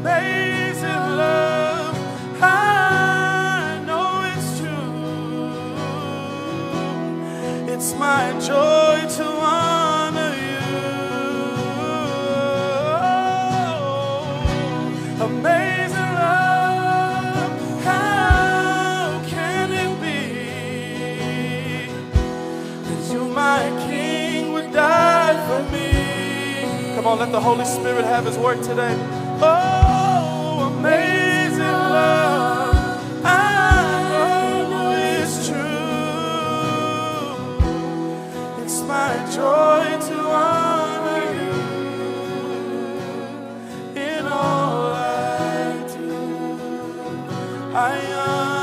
amazing love. I know it's true. It's my joy to honor you. Amazing love, how can it be that you, my King, would die for me? Come on, let the Holy Spirit have His work today. Oh, amazing love, I know it's true. It's my joy to honor you in all I do. I honor